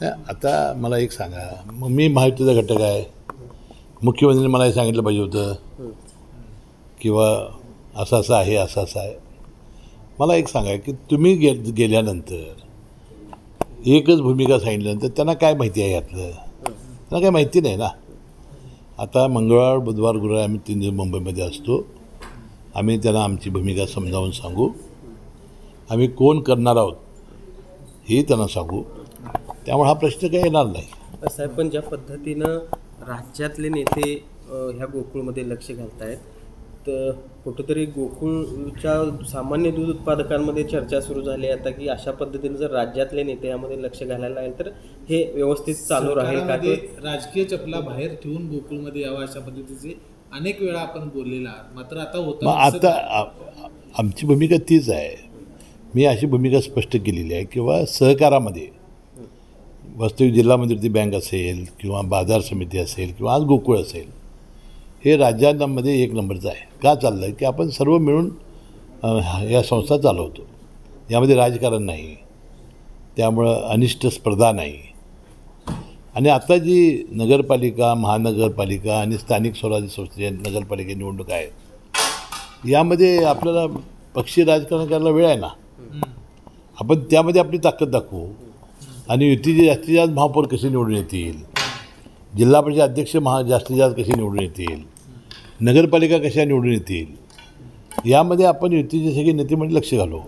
आता मला एक सांगा, मग मी महायुतीचा घटक आहे, मुख्यमंत्र्यांनी मला हे सांगितलं पाहिजे होतं किंवा असं असं आहे, असं असं आहे. मला एक सांगा की तुम्ही गेल्यानंतर एकच भूमिका सांगितल्यानंतर त्यांना काय माहिती आहे यातलं? त्यांना काय माहिती नाही ना. आता मंगळवार, बुधवार, गुरुवार आम्ही 3 दिवस मुंबईमध्ये असतो. आम्ही त्यांना आमची भूमिका समजावून सांगू, आम्ही कोण करणार आहोत हे त्यांना सांगू. त्यामुळे हा प्रश्न काही येणार नाही. साहेब, पण ज्या पद्धतीनं राज्यातले नेते ह्या गोकुळमध्ये लक्ष घालत आहेत, तर कुठंतरी गोकुळच्या सामान्य दूध उत्पादकांमध्ये चर्चा सुरू झाली आता की अशा पद्धतीने जर राज्यातले नेते यामध्ये लक्ष घालायला लागेल तर हे व्यवस्थित चालू राहील का? ते राजकीय चपला बाहेर ठेवून गोकुळमध्ये यावं अशा पद्धतीचे अनेक वेळा आपण बोललेला आहात, मात्र आता होतं. आता आमची भूमिका तीच आहे. मी अशी भूमिका स्पष्ट केलेली आहे किंवा सहकारामध्ये वास्तविक जिल्हा मध्यवर्ती बँक असेल किंवा बाजार समिती असेल किंवा आज गोकुळ असेल, हे राज्यांमध्ये 1 नंबरचं आहे. का चाललं आहे की आपण सर्व मिळून या संस्था चालवतो. यामध्ये राजकारण नाही, त्यामुळं अनिष्ट स्पर्धा नाही. आणि आता जी नगरपालिका, महानगरपालिका आणि स्थानिक स्वराज्य संस्थे नगरपालिका निवडणूक आहेत, यामध्ये आपल्याला पक्षीय राजकारण करायला वेळ आहे ना. आपण त्यामध्ये आपली ताकद दाखवू आणि युतीचे जास्तीत जास्त महापौर कसे निवडून येतील, जिल्हा परिषद अध्यक्ष जास्तीत जास्त कसे निवडून येतील, नगरपालिका कशा निवडून येतील, यामध्ये आपण युतीचे सगळे नेते म्हणजे लक्ष घालू.